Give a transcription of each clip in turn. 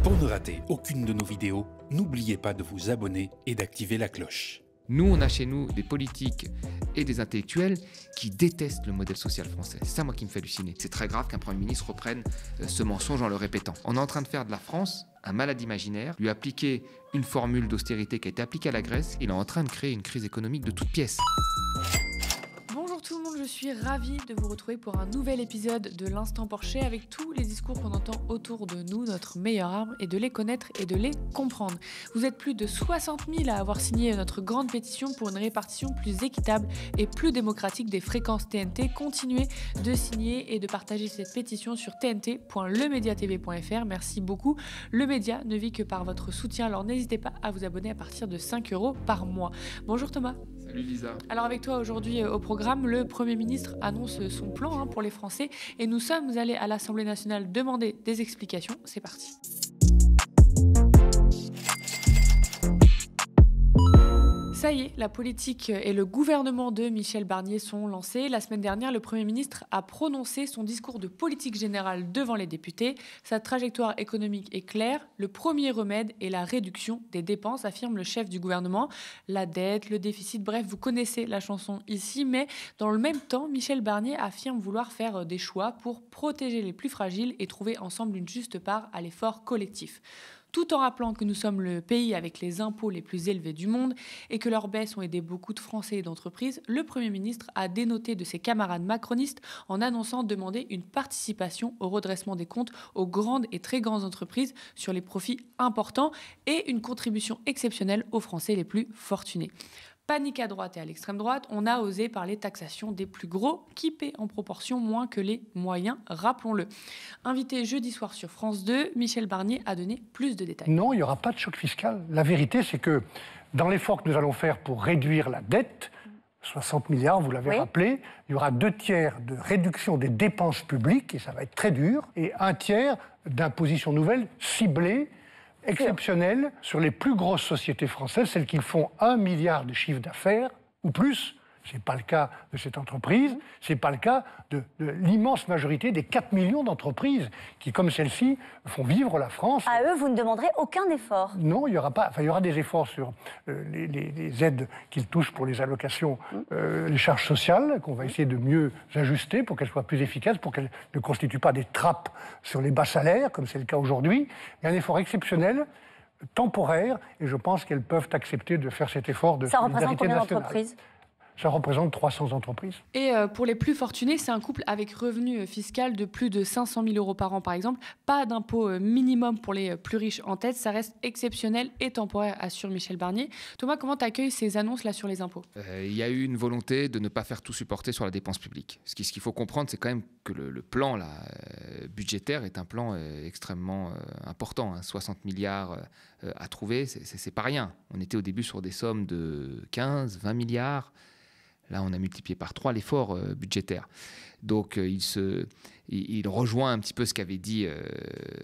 Pour ne rater aucune de nos vidéos, n'oubliez pas de vous abonner et d'activer la cloche. Nous, on a chez nous des politiques et des intellectuels qui détestent le modèle social français. C'est ça, moi, qui me fait halluciner. C'est très grave qu'un Premier ministre reprenne ce mensonge en le répétant. On est en train de faire de la France un malade imaginaire, lui appliquer une formule d'austérité qui a été appliquée à la Grèce. Il est en train de créer une crise économique de toutes pièces. Bonjour tout le monde, je suis ravie de vous retrouver pour un nouvel épisode de l'Instant Porcher avec tous les discours qu'on entend autour de nous. Notre meilleure arme est de les connaître et de les comprendre. Vous êtes plus de 60 000 à avoir signé notre grande pétition pour une répartition plus équitable et plus démocratique des fréquences TNT. Continuez de signer et de partager cette pétition sur tnt.lemediatv.fr. Merci beaucoup. Le média ne vit que par votre soutien, alors n'hésitez pas à vous abonner à partir de 5 € par mois. Bonjour Thomas. Salut Lisa. Alors avec toi aujourd'hui au programme, le Premier ministre annonce son plan pour les Français et nous sommes allés à l'Assemblée nationale demander des explications. C'est parti. Ça y est, la politique et le gouvernement de Michel Barnier sont lancés. La semaine dernière, le Premier ministre a prononcé son discours de politique générale devant les députés. Sa trajectoire économique est claire. Le premier remède est la réduction des dépenses, affirme le chef du gouvernement. La dette, le déficit, bref, vous connaissez la chanson ici. Mais dans le même temps, Michel Barnier affirme vouloir faire des choix pour protéger les plus fragiles et trouver ensemble une juste part à l'effort collectif. Tout en rappelant que nous sommes le pays avec les impôts les plus élevés du monde et que leurs baisses ont aidé beaucoup de Français et d'entreprises, le Premier ministre a dénoté de ses camarades macronistes en annonçant demander une participation au redressement des comptes aux grandes et très grandes entreprises sur les profits importants et une contribution exceptionnelle aux Français les plus fortunés. Panique à droite et à l'extrême droite, on a osé parler taxation des plus gros qui paient en proportion moins que les moyens, rappelons-le. Invité jeudi soir sur France 2, Michel Barnier a donné plus de détails. Non, il n'y aura pas de choc fiscal. La vérité, c'est que dans l'effort que nous allons faire pour réduire la dette, 60 milliards, vous l'avez rappelé, il y aura 2/3 de réduction des dépenses publiques, et ça va être très dur, et 1/3 d'impositions nouvelles ciblées, exceptionnelles, sur les plus grosses sociétés françaises, celles qui font 1 milliard de chiffre d'affaires ou plus. Ce n'est pas le cas de cette entreprise, ce n'est pas le cas de l'immense majorité des 4 millions d'entreprises qui, comme celle-ci, font vivre la France. À eux, vous ne demanderez aucun effort? Non, il y aura pas. Enfin, il y aura des efforts sur les aides qu'ils touchent pour les allocations, les charges sociales, qu'on va essayer de mieux ajuster pour qu'elles soient plus efficaces, pour qu'elles ne constituent pas des trappes sur les bas salaires, comme c'est le cas aujourd'hui. Il y a un effort exceptionnel, temporaire, et je pense qu'elles peuvent accepter de faire cet effort de solidarité nationale. Ça représente combien d'entreprises ? Ça représente 300 entreprises. Et pour les plus fortunés, c'est un couple avec revenu fiscal de plus de 500 000 € par an, par exemple. Pas d'impôt minimum pour les plus riches en tête. Ça reste exceptionnel et temporaire, assure Michel Barnier. Thomas, comment tu accueilles ces annonces-là sur les impôts ? Il y a eu une volonté de ne pas faire tout supporter sur la dépense publique. Ce qu'il faut comprendre, c'est quand même que le plan budgétaire est un plan extrêmement important. 60 milliards à trouver, c'est pas rien. On était au début sur des sommes de 15, 20 milliards. Là, on a multiplié par 3 l'effort budgétaire. Donc, il rejoint un petit peu ce qu'avait dit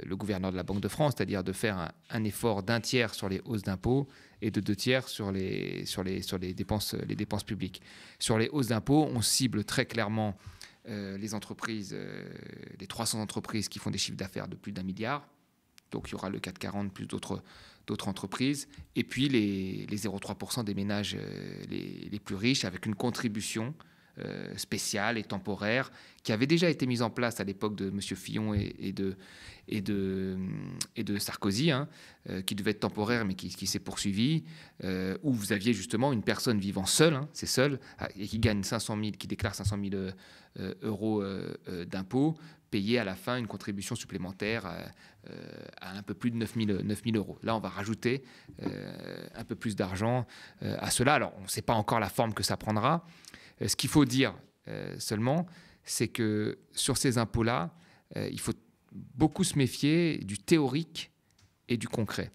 le gouverneur de la Banque de France, c'est-à-dire de faire un effort d'1/3 sur les hausses d'impôts et de 2/3 sur les dépenses publiques. Sur les hausses d'impôts, on cible très clairement les entreprises, les 300 entreprises qui font des chiffres d'affaires de plus d'1 milliard. Donc, il y aura le CAC 40 plus d'autres entreprises. Et puis, les 0,3% des ménages les plus riches avec une contribution spéciale et temporaire qui avait déjà été mise en place à l'époque de M. Fillon et de Sarkozy, qui devait être temporaire mais qui s'est poursuivie, où vous aviez justement une personne vivant seule, c'est seul, et qui gagne 500 000, qui déclare 500 000 euros d'impôts, payer à la fin une contribution supplémentaire à un peu plus de 9 000 euros. Là, on va rajouter un peu plus d'argent à cela. Alors, on ne sait pas encore la forme que ça prendra. Ce qu'il faut dire seulement, c'est que sur ces impôts-là, il faut beaucoup se méfier du théorique et du concret.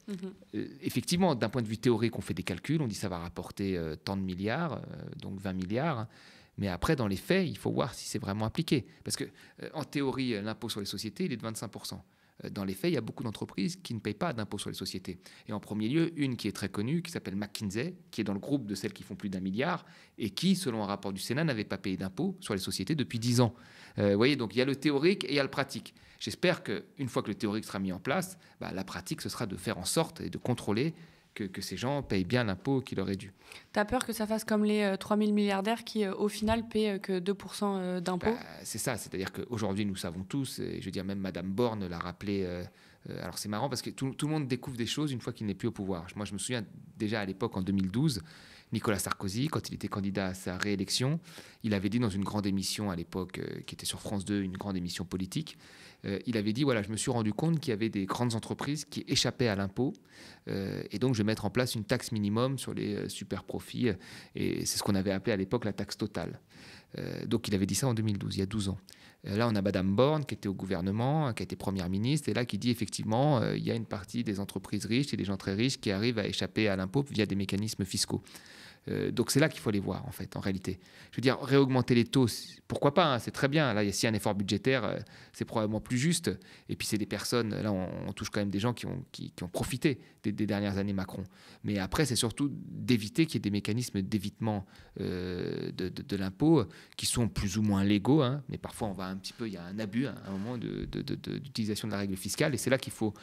Effectivement, d'un point de vue théorique, on fait des calculs, on dit ça va rapporter tant de milliards, donc 20 milliards. Mais après, dans les faits, il faut voir si c'est vraiment appliqué. Parce que, en théorie, l'impôt sur les sociétés, il est de 25%. Dans les faits, il y a beaucoup d'entreprises qui ne payent pas d'impôt sur les sociétés. Et en premier lieu, une qui est très connue, qui s'appelle McKinsey, qui est dans le groupe de celles qui font plus d'1 milliard et qui, selon un rapport du Sénat, n'avait pas payé d'impôt sur les sociétés depuis 10 ans. Vous voyez, donc il y a le théorique et il y a le pratique. J'espère qu'une fois que le théorique sera mis en place, la pratique, ce sera de faire en sorte et de contrôler que ces gens payent bien l'impôt qui leur est dû. Tu as peur que ça fasse comme les 3000 milliardaires qui, au final, paient que 2% d'impôts? C'est ça, c'est-à-dire qu'aujourd'hui, nous savons tous, et je veux dire, même Madame Borne l'a rappelé. Alors c'est marrant parce que tout le monde découvre des choses une fois qu'il n'est plus au pouvoir. Moi, je me souviens déjà à l'époque, en 2012, Nicolas Sarkozy, quand il était candidat à sa réélection, il avait dit dans une grande émission à l'époque, qui était sur France 2, une grande émission politique, il avait dit, voilà, je me suis rendu compte qu'il y avait des grandes entreprises qui échappaient à l'impôt, et donc je vais mettre en place une taxe minimum sur les super profits, et c'est ce qu'on avait appelé à l'époque la taxe totale. Donc il avait dit ça en 2012, il y a 12 ans. Là, on a Madame Borne qui était au gouvernement, qui a été première ministre, et là qui dit effectivement, il y a une partie des entreprises riches et des gens très riches qui arrivent à échapper à l'impôt via des mécanismes fiscaux. Donc c'est là qu'il faut les voir, en fait, en réalité. Je veux dire, réaugmenter les taux, pourquoi pas, hein, c'est très bien. Là, il y a si un effort budgétaire, c'est probablement plus juste. Et puis c'est des personnes, là, on touche quand même des gens qui ont profité des dernières années Macron. Mais après, c'est surtout d'éviter qu'il y ait des mécanismes d'évitement de l'impôt qui sont plus ou moins légaux, hein, mais parfois on va un petit peu, il y a un abus à un moment d'utilisation de la règle fiscale. Et c'est là qu'il faut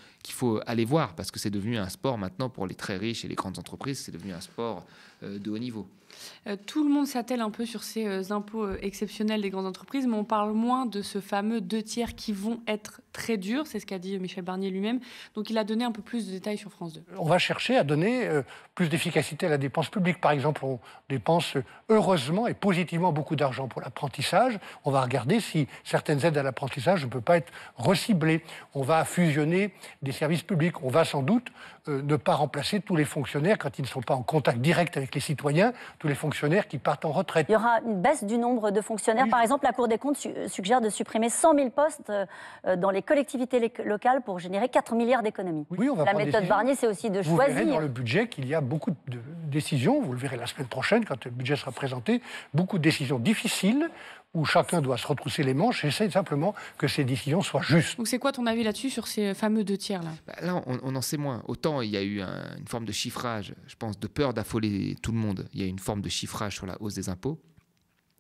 aller voir, parce que c'est devenu un sport maintenant pour les très riches et les grandes entreprises, c'est devenu un sport de haut niveau. Tout le monde s'attelle un peu sur ces impôts exceptionnels des grandes entreprises, mais on parle moins de ce fameux 2 tiers qui vont être très durs, c'est ce qu'a dit Michel Barnier lui-même. Donc il a donné un peu plus de détails sur France 2. On va chercher à donner plus d'efficacité à la dépense publique. Par exemple, on dépense heureusement et positivement beaucoup d'argent pour l'apprentissage. On va regarder si certaines aides à l'apprentissage ne peuvent pas être reciblées. On va fusionner des services publics. On va sans doute ne pas remplacer tous les fonctionnaires quand ils ne sont pas en contact direct avec les citoyens, tous les fonctionnaires qui partent en retraite. Il y aura une baisse du nombre de fonctionnaires. Oui. Par exemple, la Cour des comptes suggère de supprimer 100 000 postes dans les collectivités locales pour générer 4 milliards d'économies. Oui, on va la méthode Barnier, c'est aussi de choisir. Vous verrez dans le budget qu'il y a beaucoup de décisions, vous le verrez la semaine prochaine quand le budget sera présenté, beaucoup de décisions difficiles où chacun doit se retrousser les manches et essayer simplement que ces décisions soient justes. Donc c'est quoi ton avis là-dessus, sur ces fameux 2 tiers-là? Là, on en sait moins. Autant il y a eu une forme de chiffrage, je pense, de peur d'affoler tout le monde. Il y a eu une forme de chiffrage sur la hausse des impôts.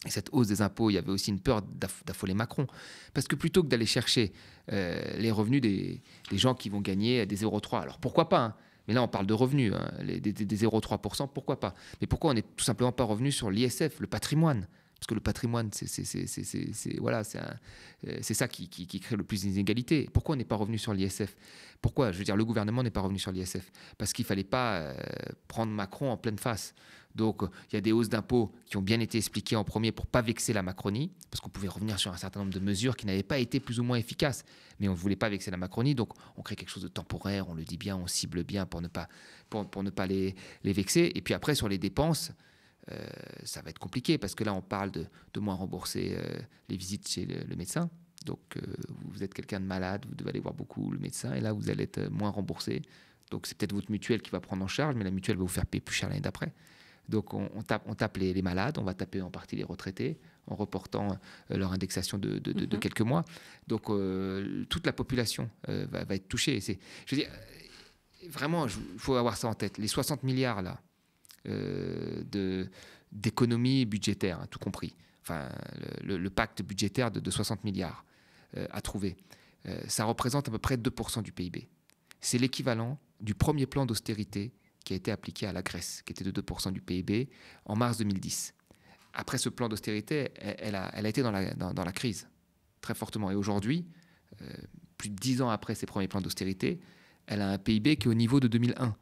Et cette hausse des impôts, il y avait aussi une peur d'affoler Macron. Parce que plutôt que d'aller chercher les revenus des gens qui vont gagner des 0,3, alors pourquoi pas, hein, mais là, on parle de revenus, hein, des 0,3%, pourquoi pas? Mais pourquoi on n'est tout simplement pas revenu sur l'ISF, le patrimoine? Parce que le patrimoine, c'est ça qui crée le plus d'inégalités. Pourquoi on n'est pas revenu sur l'ISF? Pourquoi? Je veux dire, le gouvernement n'est pas revenu sur l'ISF. Parce qu'il ne fallait pas prendre Macron en pleine face. Donc, il y a des hausses d'impôts qui ont bien été expliquées en premier pour ne pas vexer la Macronie, parce qu'on pouvait revenir sur un certain nombre de mesures qui n'avaient pas été plus ou moins efficaces. Mais on ne voulait pas vexer la Macronie, donc on crée quelque chose de temporaire, on le dit bien, on cible bien pour ne pas les vexer. Et puis après, sur les dépenses, ça va être compliqué parce que là on parle de moins rembourser les visites chez le médecin. Donc vous êtes quelqu'un de malade, vous devez aller voir beaucoup le médecin et là vous allez être moins remboursé. Donc c'est peut-être votre mutuelle qui va prendre en charge, mais la mutuelle va vous faire payer plus cher l'année d'après. Donc on tape les malades, on va taper en partie les retraités en reportant leur indexation de quelques mois. Donc toute la population va être touchée. Je veux dire, vraiment, il faut avoir ça en tête. Les 60 milliards là, d'économie budgétaire, hein, tout compris. Enfin, le pacte budgétaire de 60 milliards à trouver. Ça représente à peu près 2% du PIB. C'est l'équivalent du premier plan d'austérité qui a été appliqué à la Grèce, qui était de 2% du PIB en mars 2010. Après ce plan d'austérité, elle a été dans la crise, très fortement. Et aujourd'hui, plus de 10 ans après ces premiers plans d'austérité, elle a un PIB qui est au niveau de 2001. Vous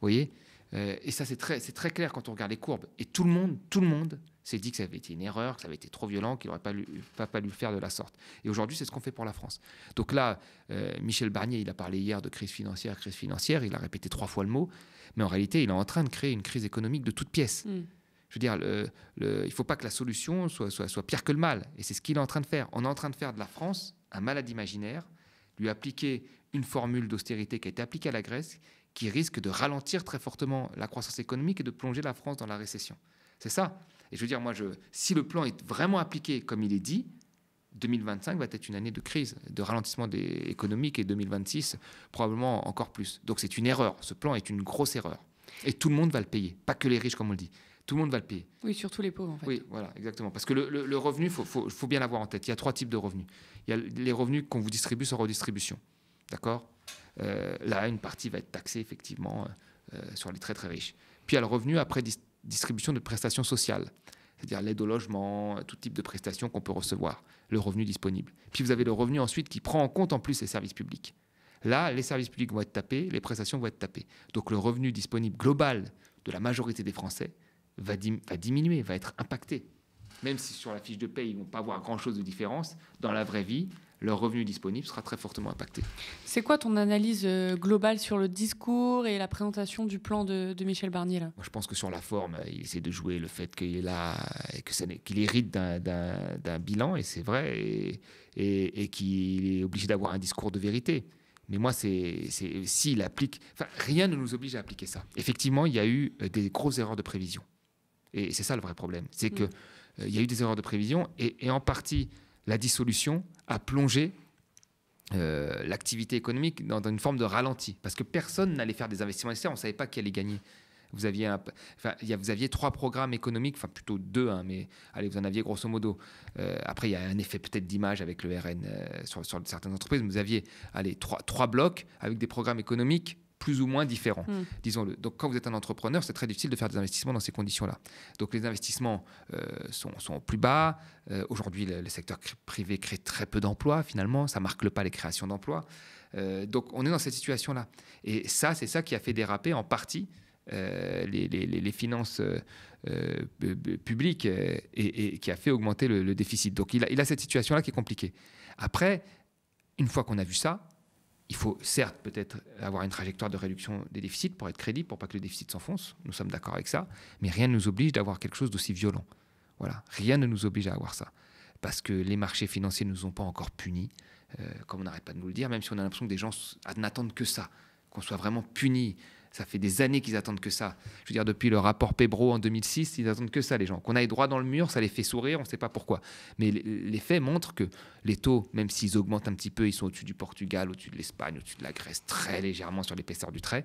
voyez ? Et ça, c'est très clair quand on regarde les courbes. Et tout le monde s'est dit que ça avait été une erreur, que ça avait été trop violent, qu'il n'aurait pas lu faire de la sorte. Et aujourd'hui, c'est ce qu'on fait pour la France. Donc là, Michel Barnier, il a parlé hier de crise financière, il a répété 3 fois le mot, mais en réalité, il est en train de créer une crise économique de toutes pièces. Je veux dire, il ne faut pas que la solution soit pire que le mal. Et c'est ce qu'il est en train de faire. On est en train de faire de la France un malade imaginaire, lui appliquer une formule d'austérité qui a été appliquée à la Grèce, qui risque de ralentir très fortement la croissance économique et de plonger la France dans la récession. C'est ça. Et je veux dire, si le plan est vraiment appliqué comme il est dit, 2025 va être une année de crise, de ralentissement économique, et 2026 probablement encore plus. Donc c'est une erreur. Ce plan est une grosse erreur. Et tout le monde va le payer, pas que les riches comme on le dit. Tout le monde va le payer. Oui, surtout les pauvres en fait. Oui, voilà, exactement. Parce que le revenu, faut bien l'avoir en tête. Il y a 3 types de revenus. Il y a les revenus qu'on vous distribue sans redistribution. D'accord ? Là, une partie va être taxée effectivement sur les très très riches. Puis il y a le revenu après distribution de prestations sociales, c'est-à-dire l'aide au logement, tout type de prestations qu'on peut recevoir, le revenu disponible. Puis vous avez le revenu ensuite qui prend en compte en plus les services publics. Là, les services publics vont être tapés, les prestations vont être tapées. Donc le revenu disponible global de la majorité des Français va diminuer, va être impacté. Même si sur la fiche de paie, ils ne vont pas avoir grand-chose de différence, dans la vraie vie, leur revenu disponible sera très fortement impacté. C'est quoi ton analyse globale sur le discours et la présentation du plan de Michel Barnier là ? Moi, je pense que sur la forme, il essaie de jouer le fait qu'il est là, qu'il hérite d'un bilan, et c'est vrai, et qu'il est obligé d'avoir un discours de vérité. Mais moi, s'il applique... Enfin, rien ne nous oblige à appliquer ça. Effectivement, il y a eu des grosses erreurs de prévision. Et c'est ça le vrai problème. C'est qu'il y a eu des erreurs de prévision, et en partie, la dissolution a plongé l'activité économique dans une forme de ralenti. Parce que personne n'allait faire des investissements nécessaires, on ne savait pas qui allait gagner. Vous aviez 3 programmes économiques, enfin plutôt 2, hein, mais allez, vous en aviez grosso modo. Après, il y a un effet peut-être d'image avec le RN sur certaines entreprises, mais vous aviez 3 blocs avec des programmes économiques plus ou moins différents, disons-le. Donc, quand vous êtes un entrepreneur, c'est très difficile de faire des investissements dans ces conditions-là. Donc, les investissements sont plus bas. Aujourd'hui, le secteur privé crée très peu d'emplois, finalement. Ça ne marque pas les créations d'emplois. Donc, on est dans cette situation-là. Et ça, c'est ça qui a fait déraper en partie les finances publiques et qui a fait augmenter le déficit. Donc, il a cette situation-là qui est compliquée. Après, une fois qu'on a vu ça, il faut certes peut-être avoir une trajectoire de réduction des déficits pour être crédible, pour pas que le déficit s'enfonce. Nous sommes d'accord avec ça, mais rien ne nous oblige d'avoir quelque chose d'aussi violent. Voilà, rien ne nous oblige à avoir ça. Parce que les marchés financiers ne nous ont pas encore punis, comme on n'arrête pas de nous le dire, même si on a l'impression que des gens n'attendent que ça, qu'on soit vraiment punis. Ça fait des années qu'ils attendent que ça. Je veux dire, depuis le rapport Pébro en 2006, ils attendent que ça, les gens. Qu'on aille droit dans le mur, ça les fait sourire, on ne sait pas pourquoi. Mais les faits montrent que les taux, même s'ils augmentent un petit peu, ils sont au-dessus du Portugal, au-dessus de l'Espagne, au-dessus de la Grèce, très légèrement sur l'épaisseur du trait.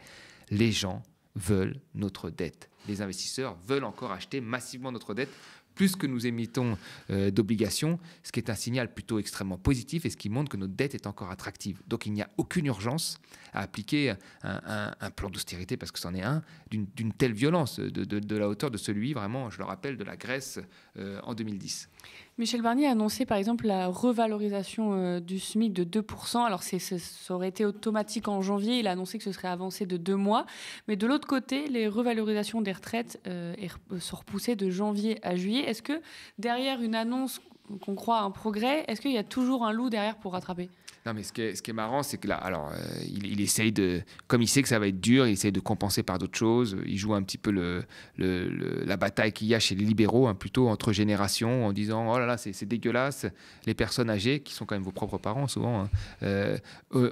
Les gens veulent notre dette. Les investisseurs veulent encore acheter massivement notre dette, plus que nous émettons d'obligations, ce qui est un signal plutôt extrêmement positif et ce qui montre que notre dette est encore attractive. Donc il n'y a aucune urgence à appliquer un plan d'austérité, parce que c'en est un, d'une telle violence, de la hauteur de celui, vraiment, je le rappelle, de la Grèce en 2010. Michel Barnier a annoncé par exemple la revalorisation du SMIC de 2%. Alors ça aurait été automatique en janvier, il a annoncé que ce serait avancé de 2 mois. Mais de l'autre côté, les revalorisations des retraites sont repoussées de janvier à juillet. Est-ce que derrière une annonce qu'on croit un progrès, est-ce qu'il y a toujours un loup derrière pour rattraper ? Non, mais ce qui est marrant, c'est que là, alors, il essaye de, comme il sait que ça va être dur, il essaye de compenser par d'autres choses. Il joue un petit peu la bataille qu'il y a chez les libéraux, hein, plutôt entre générations, en disant oh là là, c'est dégueulasse. Les personnes âgées, qui sont quand même vos propres parents souvent, hein,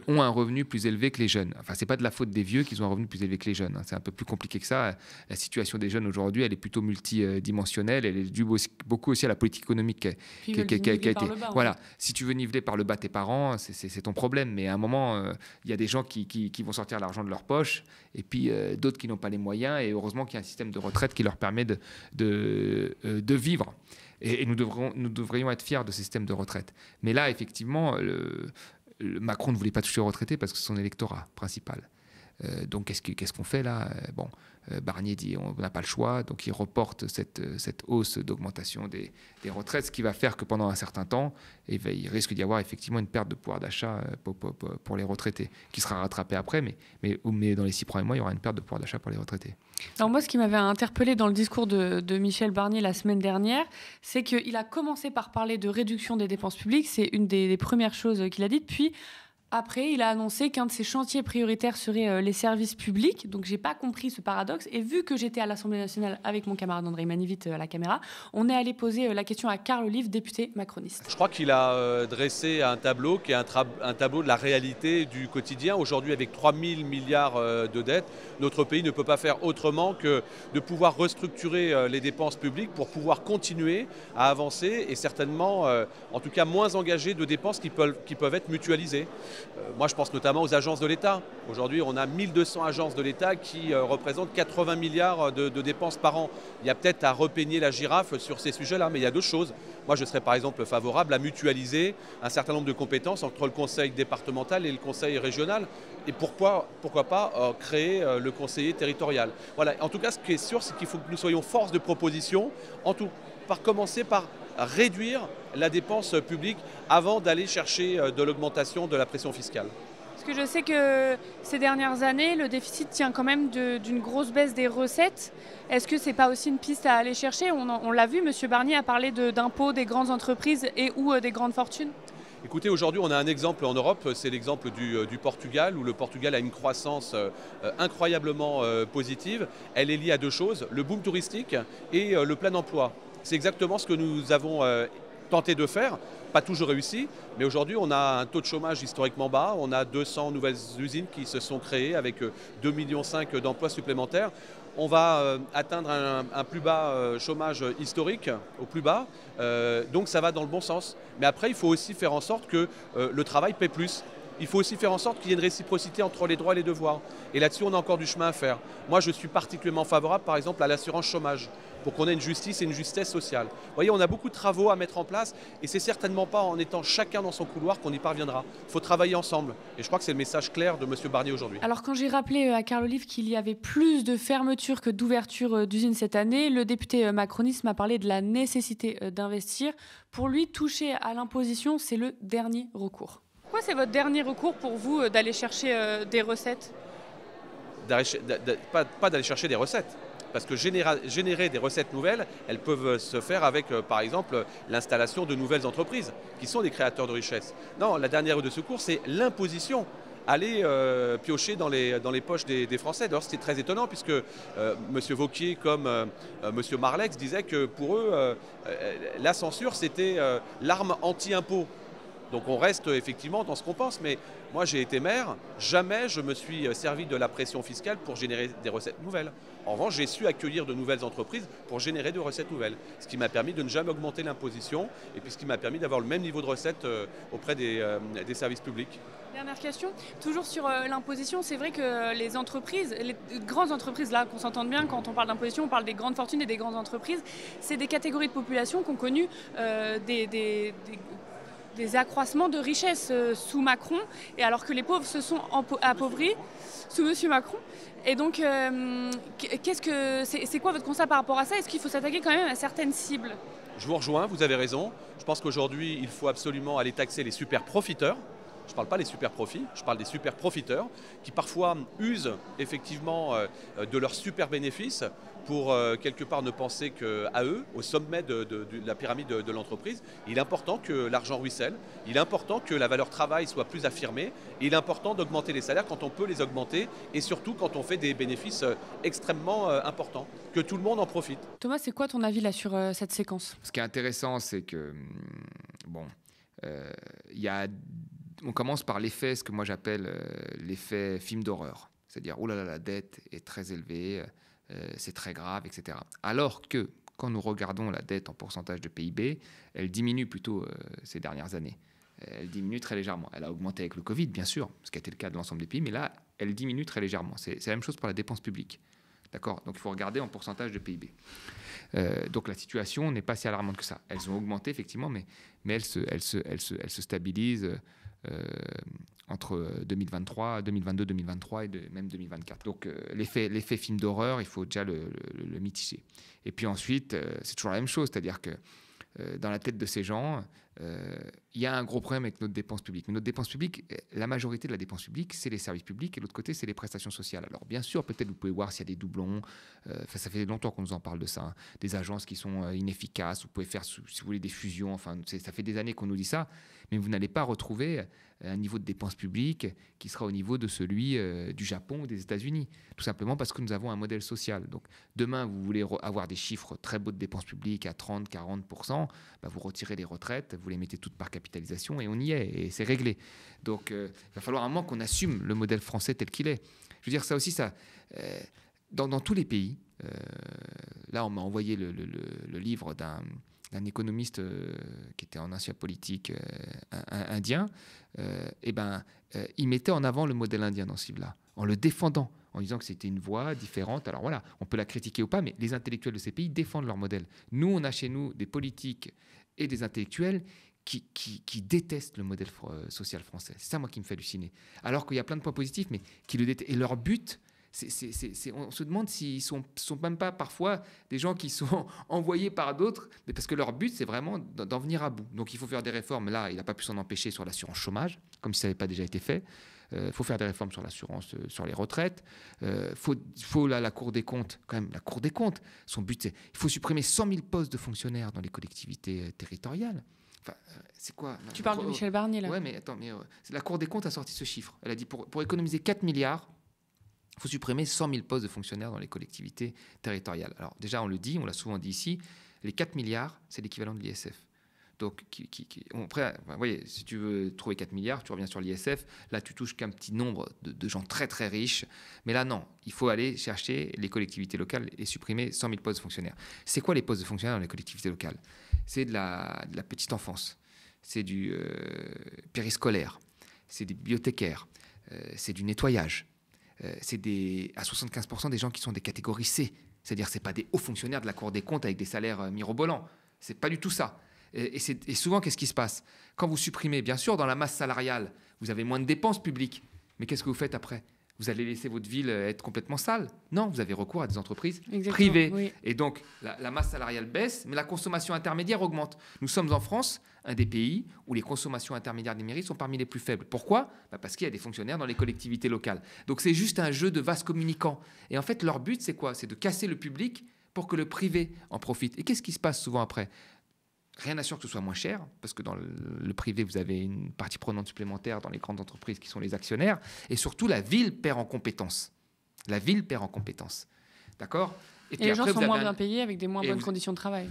ont un revenu plus élevé que les jeunes. Enfin, c'est pas de la faute des vieux qu'ils ont un revenu plus élevé que les jeunes. Hein. C'est un peu plus compliqué que ça. La situation des jeunes aujourd'hui, elle est plutôt multidimensionnelle. Elle est due beaucoup aussi à la politique économique qui a été. Voilà. Si tu veux niveler par le bas tes parents, c'est ton problème, mais à un moment, il y a des gens qui vont sortir l'argent de leur poche, et puis d'autres qui n'ont pas les moyens, et heureusement qu'il y a un système de retraite qui leur permet de vivre. Et nous devrions être fiers de ce système de retraite. Mais là, effectivement, Macron ne voulait pas toucher aux retraités parce que c'est son électorat principal. Donc, qu'est-ce qu'on fait là ? Bon, Barnier dit on n'a pas le choix, donc il reporte cette hausse d'augmentation des retraites, ce qui va faire que pendant un certain temps, il risque d'y avoir effectivement une perte de pouvoir d'achat pour les retraités, qui sera rattrapée après, mais dans les 6 premiers mois, il y aura une perte de pouvoir d'achat pour les retraités. Alors moi, ce qui m'avait interpellé dans le discours de Michel Barnier la semaine dernière, c'est qu'il a commencé par parler de réduction des dépenses publiques, c'est une des premières choses qu'il a dites, puis Après, il a annoncé qu'un de ses chantiers prioritaires serait les services publics. Donc, j'ai pas compris ce paradoxe. Et vu que j'étais à l'Assemblée nationale avec mon camarade André Manivit à la caméra, on est allé poser la question à Carl Olive, député macroniste. Je crois qu'il a dressé un tableau qui est un tableau de la réalité du quotidien. Aujourd'hui, avec 3 000 milliards de dettes, notre pays ne peut pas faire autrement que de pouvoir restructurer les dépenses publiques pour pouvoir continuer à avancer et certainement, en tout cas, moins engager de dépenses qui peuvent être mutualisées. Moi, je pense notamment aux agences de l'État. Aujourd'hui, on a 1200 agences de l'État qui représentent 80 milliards de dépenses par an. Il y a peut-être à repeigner la girafe sur ces sujets-là, mais il y a d'autres choses. Moi, je serais par exemple favorable à mutualiser un certain nombre de compétences entre le conseil départemental et le conseil régional. Et pourquoi pas créer le conseiller territorial. Voilà. En tout cas, ce qui est sûr, c'est qu'il faut que nous soyons force de proposition, par commencer par réduire la dépense publique avant d'aller chercher de l'augmentation de la pression fiscale. Parce que je sais que ces dernières années, le déficit tient quand même d'une grosse baisse des recettes. Est-ce que ce n'est pas aussi une piste à aller chercher? On l'a vu, M. Barnier a parlé d'impôts des grandes entreprises et ou des grandes fortunes. Écoutez, aujourd'hui, on a un exemple en Europe, c'est l'exemple du Portugal, où le Portugal a une croissance incroyablement positive. Elle est liée à deux choses, le boom touristique et le plein emploi. C'est exactement ce que nous avons tenté de faire, pas toujours réussi, mais aujourd'hui on a un taux de chômage historiquement bas, on a 200 nouvelles usines qui se sont créées avec 2,5 millions d'emplois supplémentaires. On va atteindre un plus bas chômage historique, au plus bas, donc ça va dans le bon sens. Mais après, il faut aussi faire en sorte que le travail paie plus. Il faut aussi faire en sorte qu'il y ait une réciprocité entre les droits et les devoirs. Et là-dessus, on a encore du chemin à faire. Moi, je suis particulièrement favorable, par exemple, à l'assurance chômage, pour qu'on ait une justice et une justesse sociale. Vous voyez, on a beaucoup de travaux à mettre en place, et c'est certainement pas en étant chacun dans son couloir qu'on y parviendra. Il faut travailler ensemble. Et je crois que c'est le message clair de M. Barnier aujourd'hui. Alors, quand j'ai rappelé à Carl Olive qu'il y avait plus de fermetures que d'ouvertures d'usines cette année, le député macroniste m'a parlé de la nécessité d'investir. Pour lui, toucher à l'imposition, c'est le dernier recours. Pourquoi c'est votre dernier recours pour vous d'aller chercher des recettes? Pas d'aller chercher des recettes. Parce que générer des recettes nouvelles, elles peuvent se faire avec, par exemple, l'installation de nouvelles entreprises, qui sont des créateurs de richesse. Non, la dernière de secours, c'est l'imposition. Aller piocher dans les poches des Français. D'ailleurs, c'était très étonnant, puisque M. Wauquiez comme M. Marlex disaient que pour eux, la censure, c'était l'arme anti-impôt. Donc on reste effectivement dans ce qu'on pense, mais moi j'ai été maire, jamais je me suis servi de la pression fiscale pour générer des recettes nouvelles. En revanche, j'ai su accueillir de nouvelles entreprises pour générer de recettes nouvelles, ce qui m'a permis de ne jamais augmenter l'imposition et puis ce qui m'a permis d'avoir le même niveau de recettes auprès des services publics. Dernière question, toujours sur l'imposition, c'est vrai que les entreprises, les grandes entreprises, là qu'on s'entende bien quand on parle d'imposition, on parle des grandes fortunes et des grandes entreprises, c'est des catégories de population qui ont connu des accroissements de richesse sous Macron, et alors que les pauvres se sont appauvris sous M. Macron. Et donc, c'est quoi votre constat par rapport à ça? Est-ce qu'il faut s'attaquer quand même à certaines cibles? Je vous rejoins, vous avez raison. Je pense qu'aujourd'hui, il faut absolument aller taxer les super profiteurs. Je ne parle pas des super profits, je parle des super profiteurs qui parfois usent effectivement de leurs super bénéfices pour quelque part ne penser qu'à eux, au sommet de la pyramide de l'entreprise. Il est important que l'argent ruisselle, il est important que la valeur travail soit plus affirmée, et il est important d'augmenter les salaires quand on peut les augmenter, et surtout quand on fait des bénéfices extrêmement importants, que tout le monde en profite. Thomas, c'est quoi ton avis là sur cette séquence? Ce qui est intéressant, c'est que, on commence par l'effet, ce que moi j'appelle l'effet film d'horreur. C'est-à-dire, oh là là, la dette est très élevée, c'est très grave, etc. Alors que, quand nous regardons la dette en pourcentage de PIB, elle diminue plutôt ces dernières années. Elle diminue très légèrement. Elle a augmenté avec le Covid, bien sûr, ce qui a été le cas de l'ensemble des pays, mais là, elle diminue très légèrement. C'est la même chose pour la dépense publique. D'accord ? Donc, il faut regarder en pourcentage de PIB. Donc, la situation n'est pas si alarmante que ça. Elles ont augmenté, effectivement, mais elles se stabilisent entre 2023, 2022, 2023 et même 2024. Donc l'effet film d'horreur, il faut déjà le mitiger. Et puis ensuite, c'est toujours la même chose, c'est-à-dire que dans la tête de ces gens, il y a un gros problème avec notre dépense publique. Mais notre dépense publique, la majorité de la dépense publique, c'est les services publics et l'autre côté, c'est les prestations sociales. Alors bien sûr, peut-être vous pouvez voir s'il y a des doublons. Ça fait longtemps qu'on nous en parle de ça. Hein. Des agences qui sont inefficaces. Vous pouvez faire, si vous voulez, des fusions. Enfin, ça fait des années qu'on nous dit ça. Mais vous n'allez pas retrouver un niveau de dépense publique qui sera au niveau de celui du Japon ou des États-Unis. Tout simplement parce que nous avons un modèle social. Donc demain, vous voulez avoir des chiffres très beaux de dépenses publiques à 30-40%, bah, vous retirez les retraites, vous les mettez toutes par capitalisation et on y est, et c'est réglé. Donc il va falloir un moment qu'on assume le modèle français tel qu'il est. Je veux dire, ça aussi, dans tous les pays, là on m'a envoyé le livre d'un économiste qui était en ancien politique indien, il mettait en avant le modèle indien dans ce livre-là, en le défendant, en disant que c'était une voie différente. Alors voilà, on peut la critiquer ou pas, mais les intellectuels de ces pays défendent leur modèle. Nous, on a chez nous des politiques et des intellectuels qui détestent le modèle social français. C'est ça, moi, qui me fait halluciner. Alors qu'il y a plein de points positifs, mais qui le détestent. Et leur but, on se demande s'ils sont même pas parfois des gens qui sont envoyés par d'autres, mais parce que leur but, c'est vraiment d'en venir à bout. Donc il faut faire des réformes. Là, il n'a pas pu s'en empêcher sur l'assurance chômage, comme si ça n'avait pas déjà été fait. Il faut faire des réformes sur l'assurance, sur les retraites. Faut la Cour des comptes, quand même, la Cour des comptes, son but, c'est il faut supprimer 100 000 postes de fonctionnaires dans les collectivités territoriales. Enfin, c'est quoi? Tu parles de Michel Barnier, là. Oui, mais attends, la Cour des comptes a sorti ce chiffre. Elle a dit pour économiser 4 milliards, il faut supprimer 100 000 postes de fonctionnaires dans les collectivités territoriales. Alors déjà, on le dit, on l'a souvent dit ici, les 4 milliards, c'est l'équivalent de l'ISF. Donc, vous voyez, si tu veux trouver 4 milliards, tu reviens sur l'ISF. Là, tu touches qu'un petit nombre de gens très, très riches. Mais là, non. Il faut aller chercher les collectivités locales et supprimer 100 000 postes de fonctionnaires. C'est quoi les postes de fonctionnaires dans les collectivités locales? C'est de la petite enfance. C'est du périscolaire. C'est des bibliothécaires. C'est du nettoyage. C'est à 75% des gens qui sont des catégories C. C'est-à-dire, ce n'est pas des hauts fonctionnaires de la Cour des comptes avec des salaires mirobolants. Ce n'est pas du tout ça. Et souvent, qu'est-ce qui se passe? Quand vous supprimez, bien sûr, dans la masse salariale, vous avez moins de dépenses publiques. Mais qu'est-ce que vous faites après? Vous allez laisser votre ville être complètement sale? Non, vous avez recours à des entreprises privées. Oui. Et donc, la masse salariale baisse, mais la consommation intermédiaire augmente. Nous sommes en France, un des pays où les consommations intermédiaires des mairies sont parmi les plus faibles. Pourquoi? Parce qu'il y a des fonctionnaires dans les collectivités locales. Donc, c'est juste un jeu de vases communicants. Et en fait, leur but, c'est quoi? C'est de casser le public pour que le privé en profite. Et qu'est-ce qui se passe souvent après? Rien n'assure que ce soit moins cher, parce que dans le privé, vous avez une partie prenante supplémentaire dans les grandes entreprises qui sont les actionnaires. Et surtout, la ville perd en compétences. La ville perd en compétences. D'accord? Et les gens sont moins bien payés avec des moins bonnes conditions de travail.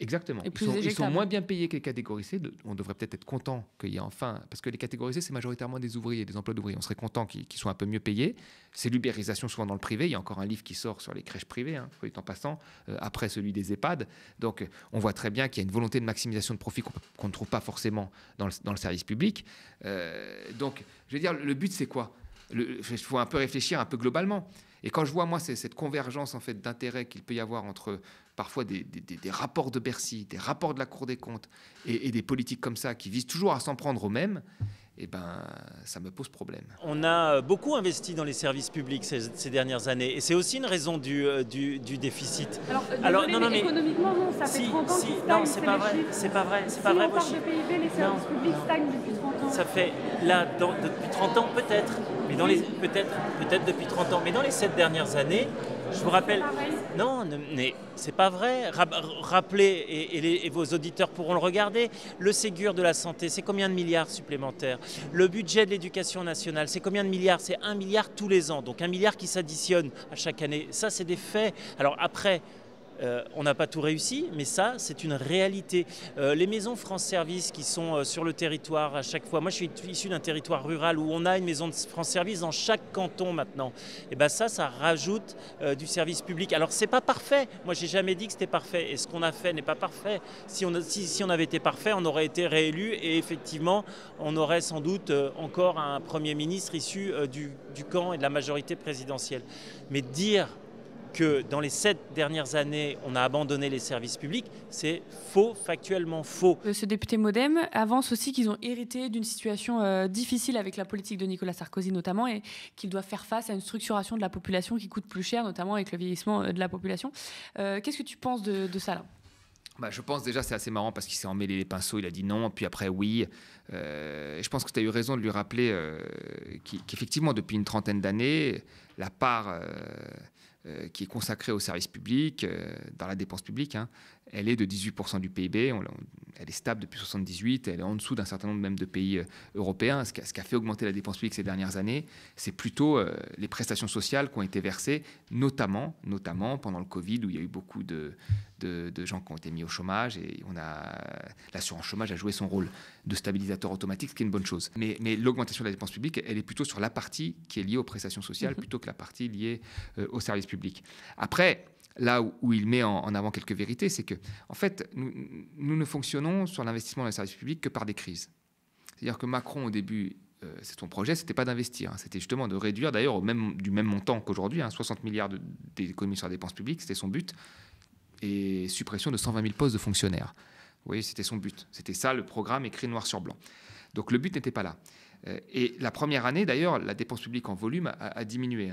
Exactement. Ils sont moins bien payés que les catégories C. On devrait peut-être être content qu'il y ait enfin... Parce que les catégories C, c'est majoritairement des ouvriers, des emplois d'ouvriers. On serait content qu'ils soient un peu mieux payés. C'est l'ubérisation souvent dans le privé. Il y a encore un livre qui sort sur les crèches privées, soit dit en passant, après celui des EHPAD. Donc, on voit très bien qu'il y a une volonté de maximisation de profit qu'on ne trouve pas forcément dans le service public. Donc, je veux dire, le but, c'est quoi? Il faut un peu réfléchir un peu globalement. Et quand je vois, moi, cette convergence en fait, d'intérêts qu'il peut y avoir entre parfois des rapports de Bercy, des rapports de la Cour des comptes et des politiques comme ça qui visent toujours à s'en prendre aux mêmes, eh ben, ça me pose problème. On a beaucoup investi dans les services publics ces dernières années et c'est aussi une raison du déficit. Alors non, mais économiquement, non, ça fait 30 ans qu'ils stagnent. Non, c'est pas vrai, c'est pas vrai. Si on parle de PIB, les services publics stagnent depuis 30 ans. Ça fait, depuis 30 ans peut-être, mais peut-être depuis 30 ans, mais dans les 7 dernières années, je vous rappelle... Non, mais c'est pas vrai. Rappelez, et vos auditeurs pourront le regarder, le Ségur de la santé, c'est combien de milliards supplémentaires? Le budget de l'éducation nationale, c'est combien de milliards? C'est 1 milliard tous les ans, donc 1 milliard qui s'additionne à chaque année. Ça, c'est des faits. Alors après... on n'a pas tout réussi, mais ça, c'est une réalité. Les maisons France Service qui sont sur le territoire à chaque fois. Moi, je suis issu d'un territoire rural où on a une maison de France Service dans chaque canton maintenant. Et bien ça rajoute du service public. Alors, c'est pas parfait. Moi, j'ai jamais dit que c'était parfait. Et ce qu'on a fait n'est pas parfait. Si on avait été parfait, on aurait été réélu. Et effectivement, on aurait sans doute encore un Premier ministre issu du camp et de la majorité présidentielle. Mais dire que dans les 7 dernières années, on a abandonné les services publics, c'est faux, factuellement faux. Ce député MoDem avance aussi qu'ils ont hérité d'une situation difficile avec la politique de Nicolas Sarkozy notamment et qu'ils doivent faire face à une structuration de la population qui coûte plus cher, notamment avec le vieillissement de la population. Qu'est-ce que tu penses de ça là? Je pense déjà c'est assez marrant parce qu'il s'est emmêlé les pinceaux, il a dit non, puis après oui. Je pense que tu as eu raison de lui rappeler qu'effectivement depuis une trentaine d'années, la part qui est consacrée au service public, dans la dépense publique, elle est de 18% du PIB, elle est stable depuis 1978, elle est en dessous d'un certain nombre même de pays européens. Ce qui a fait augmenter la dépense publique ces dernières années, c'est plutôt les prestations sociales qui ont été versées, notamment pendant le Covid, où il y a eu beaucoup de gens qui ont été mis au chômage, et l'assurance chômage a joué son rôle de stabilisateur automatique, ce qui est une bonne chose. Mais l'augmentation de la dépense publique, elle est plutôt sur la partie qui est liée aux prestations sociales, plutôt que la partie liée au service public. Après, là où il met en avant quelques vérités, c'est que, en fait, nous ne fonctionnons sur l'investissement dans les services publics que par des crises. C'est-à-dire que Macron, au début, c'est son projet, c'était pas d'investir, c'était justement de réduire, d'ailleurs, du même montant qu'aujourd'hui, 60 milliards d'économies sur la dépense publique, c'était son but, et suppression de 120 000 postes de fonctionnaires. Vous voyez, c'était son but. C'était ça, le programme écrit noir sur blanc. Donc le but n'était pas là. Et la première année, d'ailleurs, la dépense publique en volume a diminué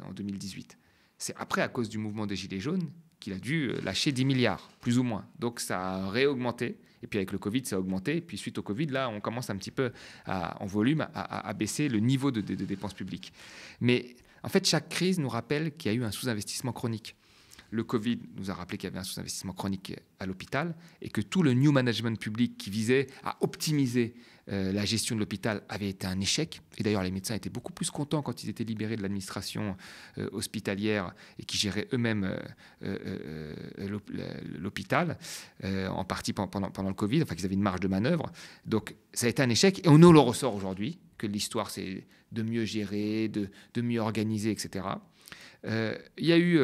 en 2018. C'est après, à cause du mouvement des Gilets jaunes, qu'il a dû lâcher 10 milliards, plus ou moins. Donc ça a réaugmenté. Et puis avec le Covid, ça a augmenté. Et puis suite au Covid, là, on commence un petit peu en volume à baisser le niveau de dépenses publiques. Mais en fait, chaque crise nous rappelle qu'il y a eu un sous-investissement chronique. Le Covid nous a rappelé qu'il y avait un sous-investissement chronique à l'hôpital et que tout le new management public qui visait à optimiser la gestion de l'hôpital avait été un échec. Et d'ailleurs, les médecins étaient beaucoup plus contents quand ils étaient libérés de l'administration hospitalière et qui géraient eux-mêmes l'hôpital, en partie pendant le Covid, enfin qu'ils avaient une marge de manœuvre. Donc ça a été un échec et on nous le ressort aujourd'hui, que l'histoire c'est de mieux gérer, de mieux organiser, etc. Il y a eu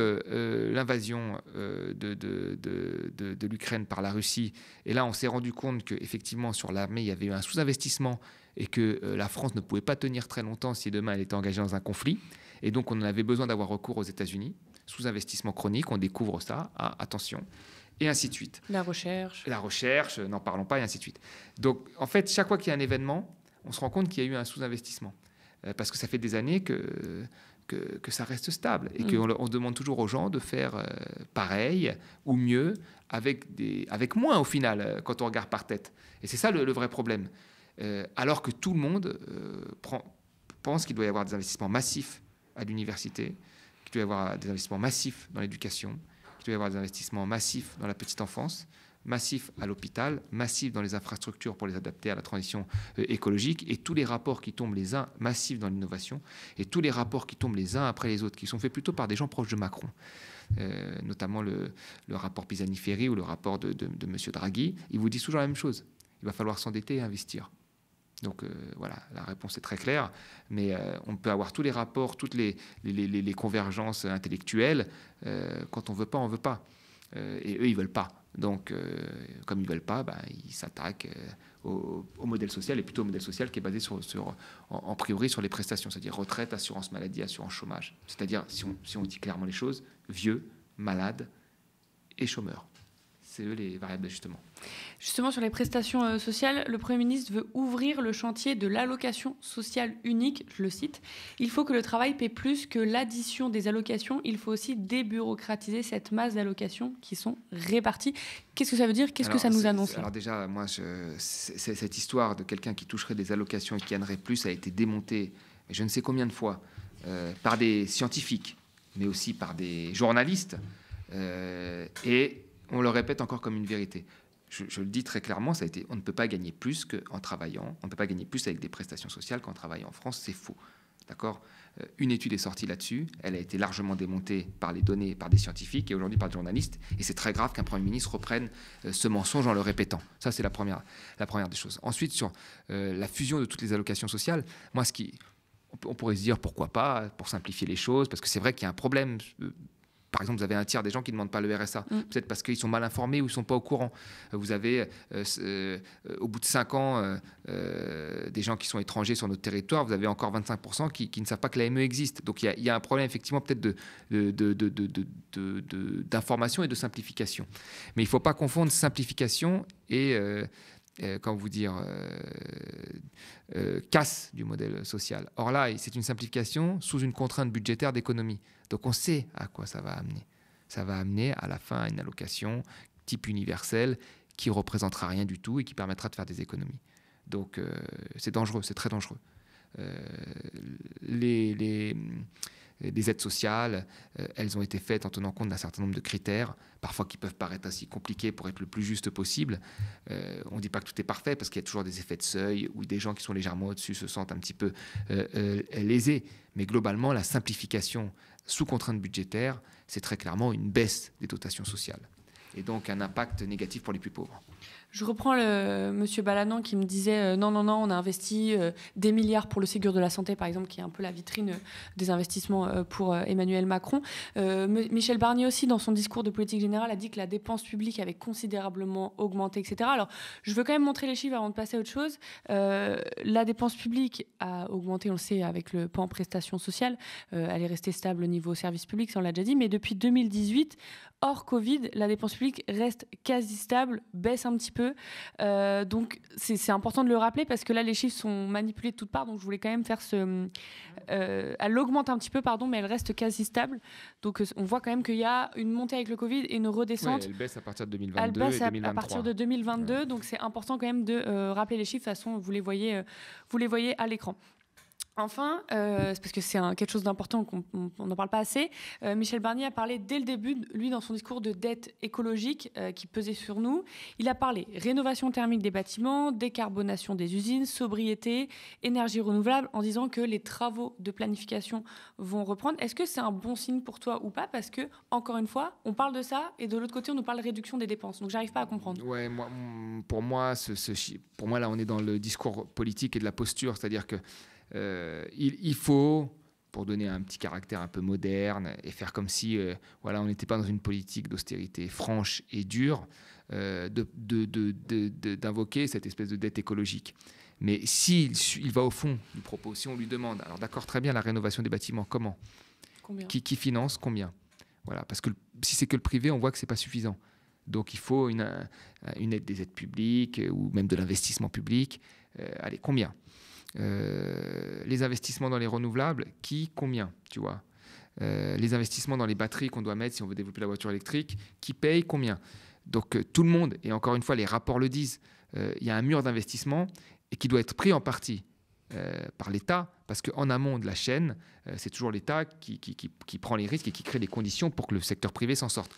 l'invasion de l'Ukraine par la Russie. Et là, on s'est rendu compte qu'effectivement, sur l'armée, il y avait eu un sous-investissement et que la France ne pouvait pas tenir très longtemps si demain elle était engagée dans un conflit. Et donc, on avait besoin d'avoir recours aux États-Unis. Sous-investissement chronique, on découvre ça. Attention. Et ainsi de suite. La recherche, n'en parlons pas, et ainsi de suite. Donc, en fait, chaque fois qu'il y a un événement, on se rend compte qu'il y a eu un sous-investissement. Parce que ça fait des années que ça reste stable et qu'on demande toujours aux gens de faire pareil ou mieux avec moins au final quand on regarde par tête. Et c'est ça le vrai problème. Alors que tout le monde pense qu'il doit y avoir des investissements massifs à l'université, qu'il doit y avoir des investissements massifs dans l'éducation, qu'il doit y avoir des investissements massifs dans la petite enfance, massif à l'hôpital, massif dans les infrastructures pour les adapter à la transition écologique, et tous les rapports qui tombent les uns massifs dans l'innovation, et tous les rapports qui tombent les uns après les autres, qui sont faits plutôt par des gens proches de Macron, notamment le rapport Pisani-Ferry ou le rapport de M. Draghi, ils vous disent toujours la même chose. Il va falloir s'endetter et investir. Donc voilà, la réponse est très claire, mais on peut avoir tous les rapports, toutes les convergences intellectuelles, quand on ne veut pas, on ne veut pas. Et eux, ils ne veulent pas. Donc, comme ils ne veulent pas, ils s'attaquent au modèle social, et plutôt au modèle social qui est basé en priori sur les prestations, c'est-à-dire retraite, assurance maladie, assurance chômage. C'est-à-dire, si on dit clairement les choses, vieux, malades et chômeurs. C'est eux les variables d'ajustement. Justement, sur les prestations sociales, le Premier ministre veut ouvrir le chantier de l'allocation sociale unique, je le cite. Il faut que le travail paie plus que l'addition des allocations. Il faut aussi débureaucratiser cette masse d'allocations qui sont réparties. Qu'est-ce que ça veut dire ? Qu'est-ce que ça nous annonce ? Alors déjà, moi, cette histoire de quelqu'un qui toucherait des allocations et qui gagnerait plus a été démontée, je ne sais combien de fois, par des scientifiques, mais aussi par des journalistes. Et on le répète encore comme une vérité. Je le dis très clairement, on ne peut pas gagner plus qu'en travaillant. On ne peut pas gagner plus avec des prestations sociales qu'en travaillant en France. C'est faux. D'accord ? Une étude est sortie là-dessus. Elle a été largement démontée par les données, par des scientifiques et aujourd'hui par des journalistes. Et c'est très grave qu'un Premier ministre reprenne ce mensonge en le répétant. Ça, c'est la première des choses. Ensuite, sur la fusion de toutes les allocations sociales, moi, on pourrait se dire pourquoi pas, pour simplifier les choses, parce que c'est vrai qu'il y a un problème. Par exemple, vous avez un tiers des gens qui ne demandent pas le RSA, peut-être parce qu'ils sont mal informés ou ils ne sont pas au courant. Vous avez, au bout de 5 ans, des gens qui sont étrangers sur notre territoire, vous avez encore 25% qui ne savent pas que l'AME existe. Donc il y a un problème effectivement peut-être d'information et de simplification. Mais il ne faut pas confondre simplification et casse du modèle social. Or là, c'est une simplification sous une contrainte budgétaire d'économie. Donc on sait à quoi ça va amener. Ça va amener à la fin à une allocation type universel qui ne représentera rien du tout et qui permettra de faire des économies. Donc c'est dangereux, c'est très dangereux. Les aides sociales, elles ont été faites en tenant compte d'un certain nombre de critères, parfois qui peuvent paraître ainsi compliqués pour être le plus juste possible. On ne dit pas que tout est parfait parce qu'il y a toujours des effets de seuil où des gens qui sont légèrement au-dessus se sentent un petit peu lésés. Mais globalement, la simplification sous contrainte budgétaire, c'est très clairement une baisse des dotations sociales et donc un impact négatif pour les plus pauvres. Je reprends monsieur Balanant qui me disait non, on a investi des milliards pour le Ségur de la santé, par exemple, qui est un peu la vitrine des investissements pour Emmanuel Macron. Michel Barnier aussi, dans son discours de politique générale, a dit que la dépense publique avait considérablement augmenté, etc. Alors, je veux quand même montrer les chiffres avant de passer à autre chose. La dépense publique a augmenté, on le sait, avec le pan prestations sociales. Elle est restée stable au niveau service public, ça on l'a déjà dit, mais depuis 2018, hors Covid, la dépense publique reste quasi stable, baisse un petit peu. Donc c'est important de le rappeler parce que là les chiffres sont manipulés de toutes parts, donc je voulais quand même faire elle augmente un petit peu, pardon, mais elle reste quasi stable. Donc on voit quand même qu'il y a une montée avec le Covid et une redescente. Ouais, elle baisse à partir de 2022 elle baisse et 2023. à partir de 2022, donc c'est important quand même de rappeler les chiffres. De toute façon, vous les voyez à l'écran. Enfin, c'est parce que c'est quelque chose d'important qu'on n'en parle pas assez, Michel Barnier a parlé dès le début, lui, dans son discours de dette écologique qui pesait sur nous. Il a parlé rénovation thermique des bâtiments, décarbonation des usines, sobriété, énergie renouvelable, en disant que les travaux de planification vont reprendre. Est-ce que c'est un bon signe pour toi ou pas? Parce que, encore une fois, on parle de ça et de l'autre côté, on nous parle de réduction des dépenses. Donc, j'arrive pas à comprendre. Ouais, pour moi, là, on est dans le discours politique et de la posture, c'est-à-dire que il faut, pour donner un petit caractère un peu moderne et faire comme si on n'était pas dans une politique d'austérité franche et dure, d'invoquer cette espèce de dette écologique. Mais s'il va au fond du propos, si on lui demande, alors d'accord, très bien, la rénovation des bâtiments, comment? Combien? Qui finance combien? Voilà, parce que si c'est que le privé, on voit que ce n'est pas suffisant. Donc il faut une aide des aides publiques ou même de l'investissement public. Allez, combien? Les investissements dans les renouvelables, combien, tu vois, les investissements dans les batteries qu'on doit mettre si on veut développer la voiture électrique, qui paye combien? Donc tout le monde, et encore une fois les rapports le disent, il y a un mur d'investissement et qui doit être pris en partie par l'État, parce qu'en amont de la chaîne, c'est toujours l'État qui prend les risques et qui crée les conditions pour que le secteur privé s'en sorte.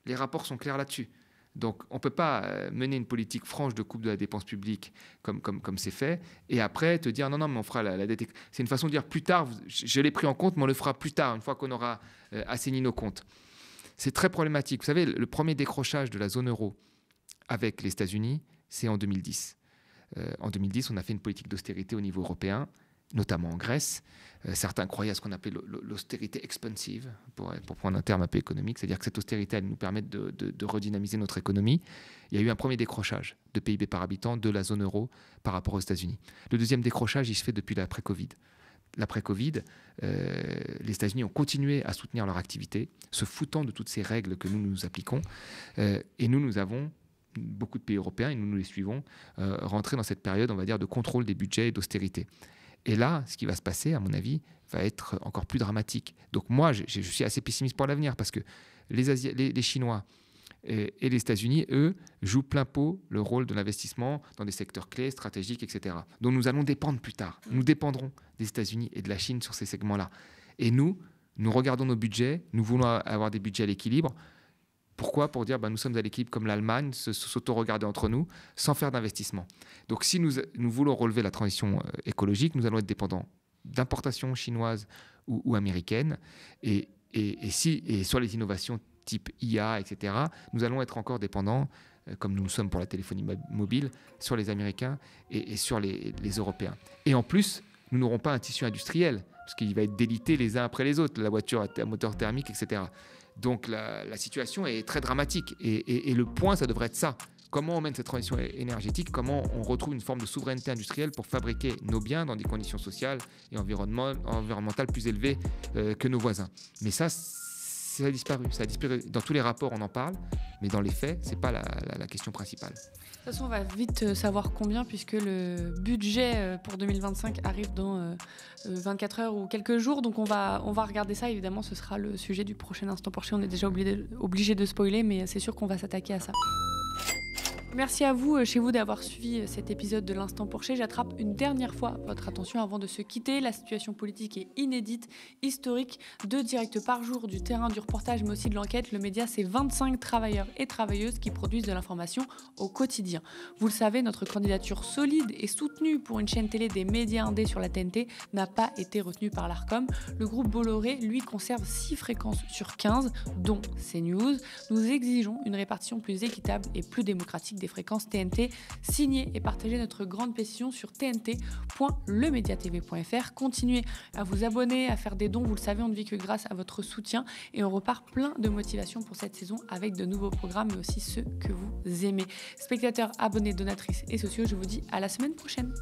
Les rapports sont clairs là-dessus. Donc, on ne peut pas mener une politique franche de coupe de la dépense publique comme c'est fait, et après te dire non, mais on fera la dette. C'est une façon de dire plus tard, je l'ai pris en compte, mais on le fera plus tard, une fois qu'on aura assaini nos comptes. C'est très problématique. Vous savez, le premier décrochage de la zone euro avec les États-Unis, c'est en 2010. En 2010, on a fait une politique d'austérité au niveau européen, notamment en Grèce. Certains croyaient à ce qu'on appelait l'austérité expansive, pour prendre un terme un peu économique, c'est-à-dire que cette austérité, elle nous permet de redynamiser notre économie. Il y a eu un premier décrochage de PIB par habitant de la zone euro par rapport aux États-Unis. Le deuxième décrochage, il se fait depuis l'après-Covid. L'après-Covid, les États-Unis ont continué à soutenir leur activité, se foutant de toutes ces règles que nous appliquons. Et nous avons, beaucoup de pays européens, et nous les suivons, rentré dans cette période, on va dire, de contrôle des budgets et d'austérité. Et là, ce qui va se passer, à mon avis, va être encore plus dramatique. Donc moi, je suis assez pessimiste pour l'avenir parce que les Chinois et les États-Unis, eux, jouent plein pot le rôle de l'investissement dans des secteurs clés, stratégiques, etc. dont nous allons dépendre plus tard. Nous dépendrons des États-Unis et de la Chine sur ces segments-là. Et nous regardons nos budgets, nous voulons avoir des budgets à l'équilibre. Pourquoi? Pour dire nous sommes à l'équilibre comme l'Allemagne, s'auto-regarder entre nous, sans faire d'investissement. Donc si nous voulons relever la transition écologique, nous allons être dépendants d'importations chinoises ou américaines. Et sur les innovations type IA, etc., nous allons être encore dépendants, comme nous le sommes pour la téléphonie mobile, sur les Américains et sur les Européens. Et en plus, nous n'aurons pas un tissu industriel, parce qu'il va être délité les uns après les autres, la voiture à moteur thermique, etc. Donc la situation est très dramatique et le point, ça devrait être ça. Comment on mène cette transition énergétique? Comment on retrouve une forme de souveraineté industrielle pour fabriquer nos biens dans des conditions sociales et environnementales plus élevées que nos voisins? Mais ça, ça a disparu. Ça a disparu. Dans tous les rapports, on en parle, mais dans les faits, c'est pas la question principale. De toute façon, on va vite savoir combien, puisque le budget pour 2025 arrive dans 24 heures ou quelques jours. Donc on va regarder ça. Évidemment, ce sera le sujet du prochain Instant Porcher. On est déjà obligé de spoiler, mais c'est sûr qu'on va s'attaquer à ça. Merci à vous, chez vous, d'avoir suivi cet épisode de l'Instant Porcher. J'attrape une dernière fois votre attention avant de se quitter. La situation politique est inédite, historique. 2 directs par jour du terrain, du reportage, mais aussi de l'enquête. Le média, c'est 25 travailleurs et travailleuses qui produisent de l'information au quotidien. Vous le savez, notre candidature solide et soutenue pour une chaîne télé des médias indés sur la TNT n'a pas été retenue par l'Arcom. Le groupe Bolloré, lui, conserve 6 fréquences sur 15, dont CNews. Nous exigeons une répartition plus équitable et plus démocratique des fréquences TNT. Signez et partagez notre grande pétition sur tnt.lemediatv.fr. Continuez à vous abonner, à faire des dons. Vous le savez, on ne vit que grâce à votre soutien et on repart plein de motivation pour cette saison avec de nouveaux programmes, mais aussi ceux que vous aimez. Spectateurs, abonnés, donatrices et sociaux, je vous dis à la semaine prochaine.